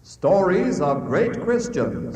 Stories of Great Christians.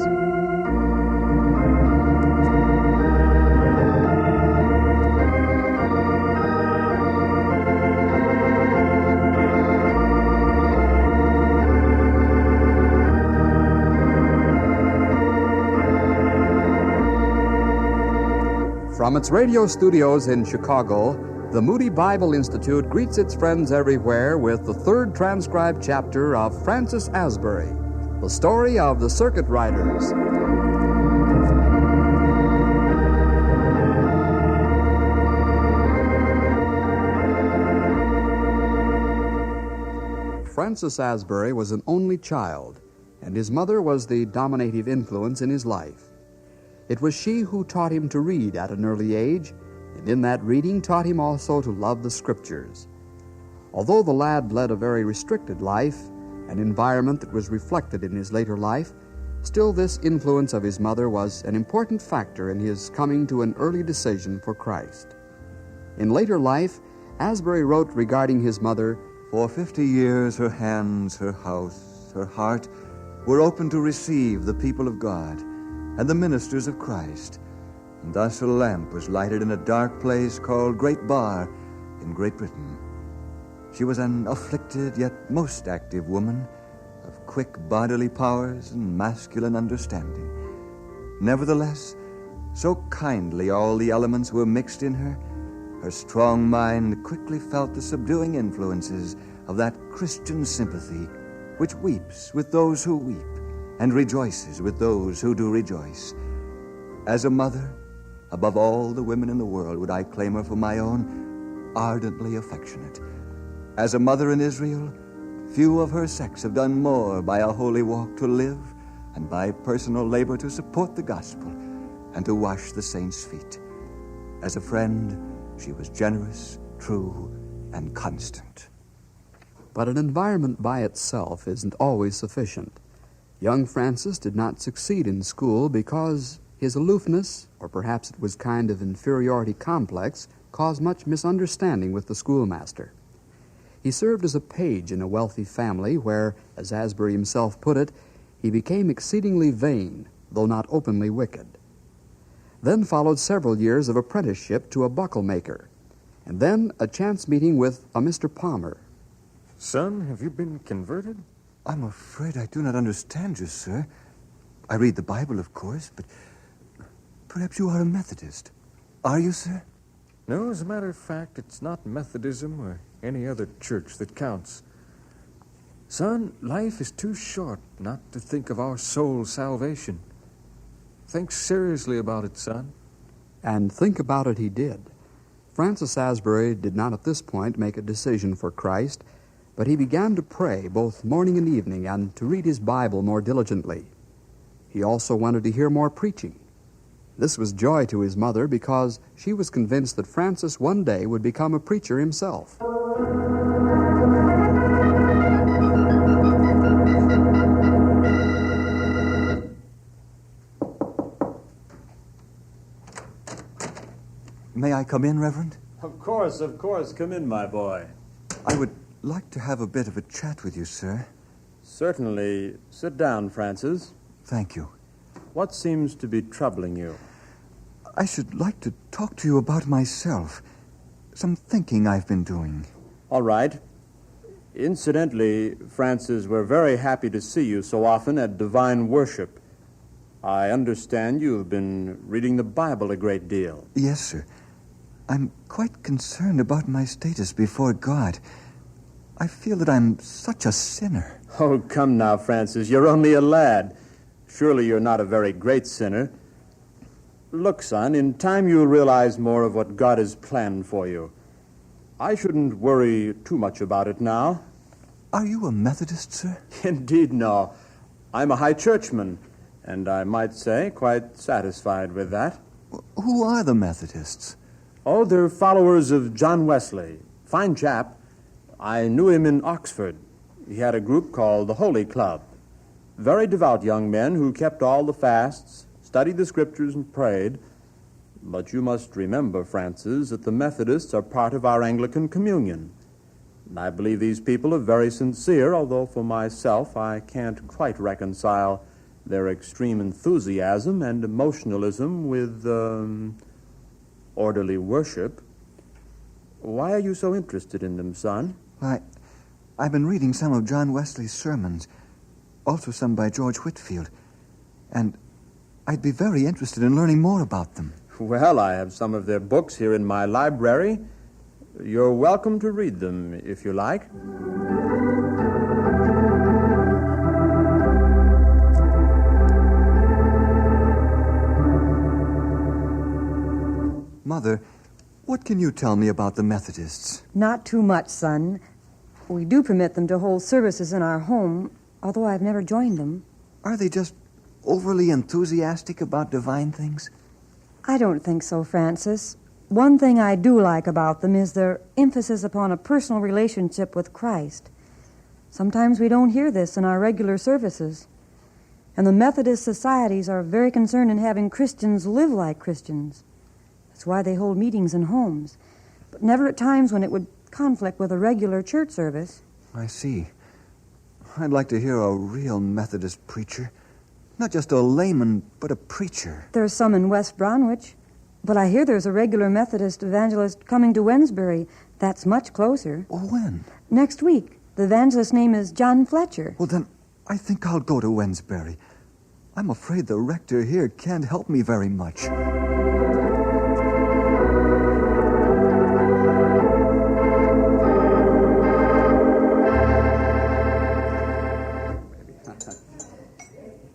From its radio studios in Chicago, the Moody Bible Institute greets its friends everywhere with the third transcribed chapter of Francis Asbury, the story of the Circuit Riders. Francis Asbury was an only child, and his mother was the dominative influence in his life. It was she who taught him to read at an early age, and in that reading taught him also to love the Scriptures. Although the lad led a very restricted life, an environment that was reflected in his later life, still this influence of his mother was an important factor in his coming to an early decision for Christ. In later life, Asbury wrote regarding his mother, "For 50 years her hands, her house, her heart were open to receive the people of God and the ministers of Christ, and thus a lamp was lighted in a dark place called Great Bar in Great Britain. She was an afflicted yet most active woman of quick bodily powers and masculine understanding. Nevertheless, so kindly all the elements were mixed in her, her strong mind quickly felt the subduing influences of that Christian sympathy which weeps with those who weep and rejoices with those who do rejoice. As a mother, above all the women in the world would I claim her for my own, ardently affectionate. As a mother in Israel, few of her sex have done more by a holy walk to live and by personal labor to support the gospel and to wash the saints' feet. As a friend, she was generous, true, and constant." But an environment by itself isn't always sufficient. Young Francis did not succeed in school because his aloofness, or perhaps it was kind of inferiority complex, caused much misunderstanding with the schoolmaster. He served as a page in a wealthy family where, as Asbury himself put it, he became exceedingly vain, though not openly wicked. Then followed several years of apprenticeship to a buckle maker, and then a chance meeting with a Mr. Palmer. "Son, have you been converted?" "I'm afraid I do not understand you, sir. I read the Bible, of course, but perhaps you are a Methodist. Are you, sir?" "No, as a matter of fact, it's not Methodism or any other church that counts. Son, life is too short not to think of our soul's salvation. Think seriously about it, son." And think about it he did. Francis Asbury did not at this point make a decision for Christ, but he began to pray both morning and evening and to read his Bible more diligently. He also wanted to hear more preaching. This was joy to his mother because she was convinced that Francis one day would become a preacher himself. May I come in, Reverend? Of course. Come in, my boy. I would like to have a bit of a chat with you, sir. Certainly. Sit down, Francis. Thank you. What seems to be troubling you? I should like to talk to you about myself. Some thinking I've been doing. All right. Incidentally, Francis, we're very happy to see you so often at divine worship. I understand you've been reading the Bible a great deal. Yes, sir. I'm quite concerned about my status before God. I feel that I'm such a sinner. Oh, come now, Francis. You're only a lad. Surely you're not a very great sinner. Look, son, in time you'll realize more of what God has planned for you. I shouldn't worry too much about it now. Are you a Methodist, sir? Indeed, no. I'm a high churchman, and I might say quite satisfied with that. Who are the Methodists? Oh, they're followers of John Wesley. Fine chap. I knew him in Oxford. He had a group called the Holy Club. Very devout young men who kept all the fasts, studied the Scriptures, and prayed. But you must remember, Francis, that the Methodists are part of our Anglican communion. I believe these people are very sincere, although for myself I can't quite reconcile their extreme enthusiasm and emotionalism with orderly worship. Why are you so interested in them, son? I've been reading some of John Wesley's sermons, also some by George Whitefield, and I'd be very interested in learning more about them. Well, I have some of their books here in my library. You're welcome to read them, if you like. Mother, what can you tell me about the Methodists? Not too much, son. We do permit them to hold services in our home, although I've never joined them. Are they just overly enthusiastic about divine things? I don't think so, Francis. One thing I do like about them is their emphasis upon a personal relationship with Christ. Sometimes we don't hear this in our regular services. And the Methodist societies are very concerned in having Christians live like Christians. That's why they hold meetings in homes, but never at times when it would conflict with a regular church service. I see. I'd like to hear a real Methodist preacher. Not just a layman, but a preacher. There's some in West Bromwich, but I hear there's a regular Methodist evangelist coming to Wensbury. That's much closer. When? Next week. The evangelist's name is John Fletcher. Well, then, I think I'll go to Wensbury. I'm afraid the rector here can't help me very much.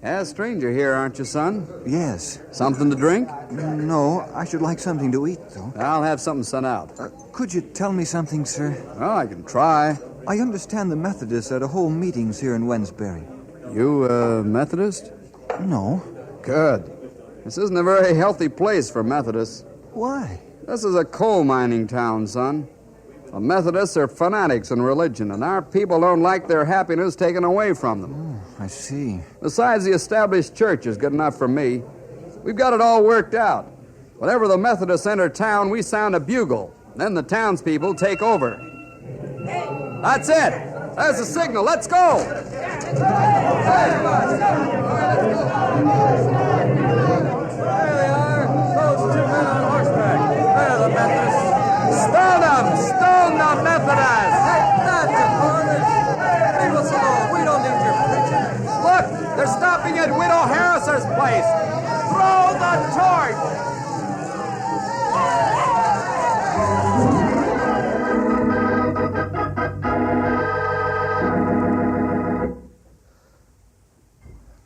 A stranger here, aren't you, son? Yes. Something to drink? No, I should like something to eat, though. I'll have something sent out. Could you tell me something, sir? Well, I can try. I understand the Methodists are to hold meetings here in Wensbury. You, Methodist? No. Good. This isn't a very healthy place for Methodists. Why? This is a coal mining town, son. The Methodists are fanatics in religion, and our people don't like their happiness taken away from them. Oh, I see. Besides, the established church is good enough for me. We've got it all worked out. Whenever the Methodists enter town, we sound a bugle. Then the townspeople take over. That's it. There's the signal. Let's go. There they are. Those two men on horseback. They're the Methodists. Stone them! Stone the Methodists! That's important. Leave us alone. We don't need your preaching. Look! They're stopping at Widow Harris's place. Throw the torch!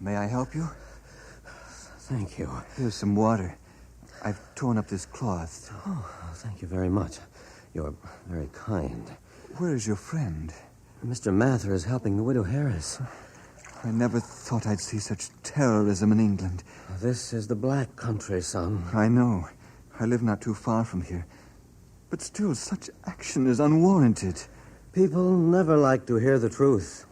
May I help you? Thank you. Here's some water. I've torn up this cloth. Oh, thank you very much. You're very kind. Where is your friend? Mr. Mather is helping the Widow Harris. I never thought I'd see such terrorism in England. This is the black country, son. I know. I live not too far from here. But still, such action is unwarranted. People never like to hear the truth.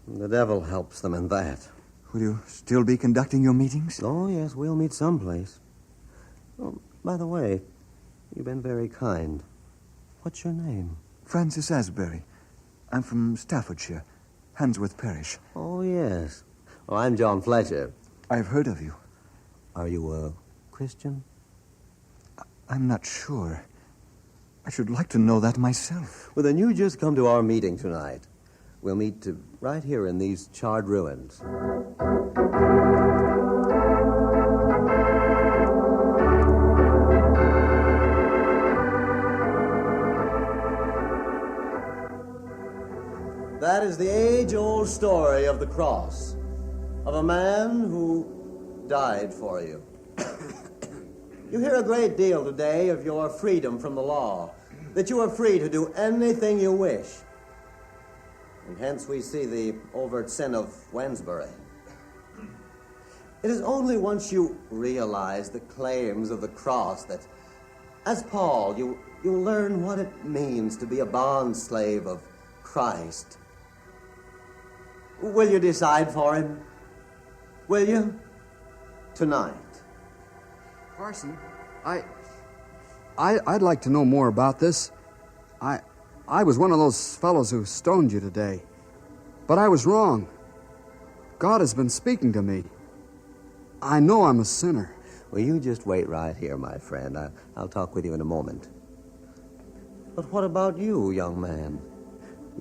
The devil helps them in that. Will you still be conducting your meetings? Oh, yes, we'll meet someplace. Oh, by the way, you've been very kind. What's your name? Francis Asbury. I'm from Staffordshire, Handsworth Parish. Oh, yes. Oh, I'm John Fletcher. I've heard of you. Are you a Christian? I'm not sure. I should like to know that myself. Well, then you just come to our meeting tonight. We'll meet right here in these charred ruins. That is the age-old story of the cross, of a man who died for you. You hear a great deal today of your freedom from the law, that you are free to do anything you wish. And hence we see the overt sin of Wensbury. It is only once you realize the claims of the cross that, as Paul, you learn what it means to be a bondslave of Christ. Will you decide for him? Will you? Tonight. Parson, I'd like to know more about this. I I was one of those fellows who stoned you today. But I was wrong. God has been speaking to me. I know I'm a sinner. Well, you just wait right here, my friend. I'll talk with you in a moment. But what about you, young man?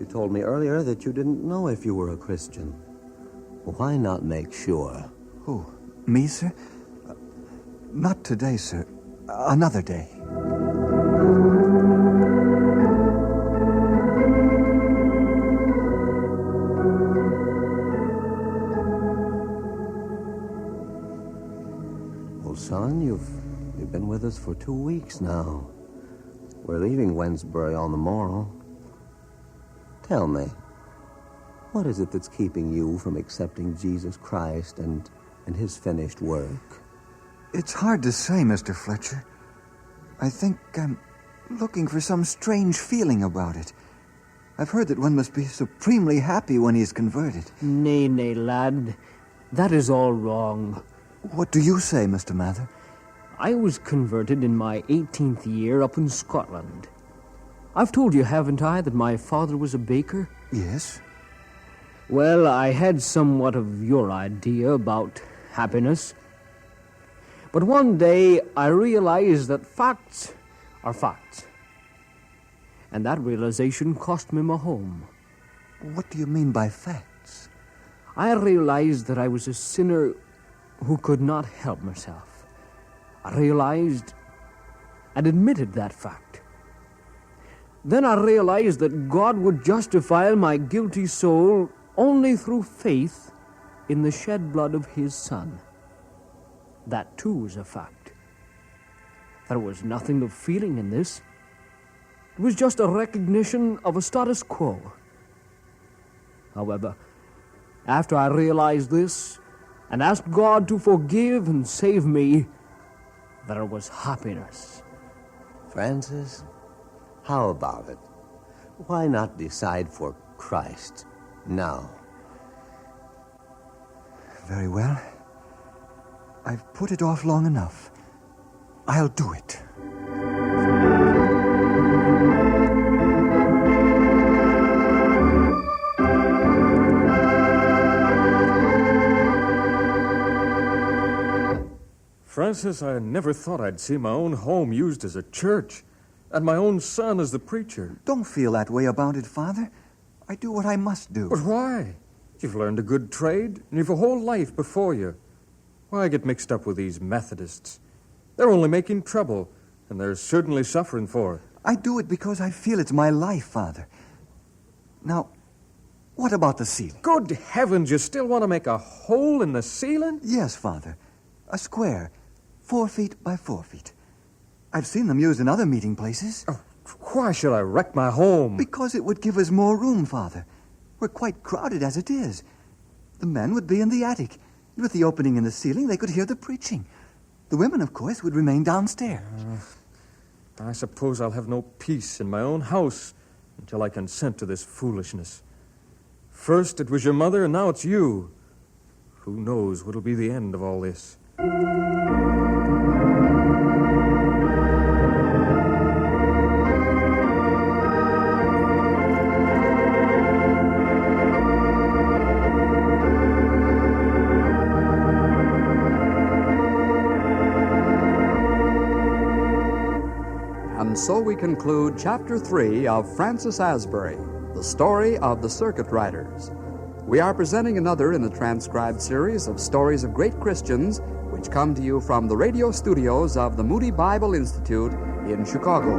You told me earlier that you didn't know if you were a Christian. Well, why not make sure? Who? Me, sir? Not today, sir. Another day. Well, son, you've been with us for 2 weeks now. We're leaving Wesbury on the morrow. Tell me, what is it that's keeping you from accepting Jesus Christ and his finished work? It's hard to say, Mr. Fletcher. I think I'm looking for some strange feeling about it. I've heard that one must be supremely happy when he is converted. Nay, nay, lad. That is all wrong. What do you say, Mr. Mather? I was converted in my 18th year up in Scotland. I've told you, haven't I, that my father was a baker? Yes. Well, I had somewhat of your idea about happiness. But one day I realized that facts are facts. And that realization cost me my home. What do you mean by facts? I realized that I was a sinner who could not help myself. I realized and admitted that fact. Then I realized that God would justify my guilty soul only through faith in the shed blood of his Son. That, too, was a fact. There was nothing of feeling in this. It was just a recognition of a status quo. However, after I realized this and asked God to forgive and save me, there was happiness. Francis, how about it? Why not decide for Christ now? Very well. I've put it off long enough. I'll do it. Francis, I never thought I'd see my own home used as a church, and my own son as the preacher. Don't feel that way about it, Father. I do what I must do. But why? You've learned a good trade, and you've a whole life before you. Why get mixed up with these Methodists? They're only making trouble, and they're certainly suffering for it. I do it because I feel it's my life, Father. Now, what about the ceiling? Good heavens, you still want to make a hole in the ceiling? Yes, Father. A square, 4 feet by 4 feet. I've seen them used in other meeting places. Oh, why should I wreck my home? Because it would give us more room, Father. We're quite crowded as it is. The men would be in the attic. With the opening in the ceiling, they could hear the preaching. The women, of course, would remain downstairs. I suppose I'll have no peace in my own house until I consent to this foolishness. First it was your mother, and now it's you. Who knows what'll be the end of all this? And so we conclude Chapter 3 of Francis Asbury, the story of the Circuit Riders. We are presenting another in the transcribed series of stories of great Christians, which come to you from the radio studios of the Moody Bible Institute in Chicago.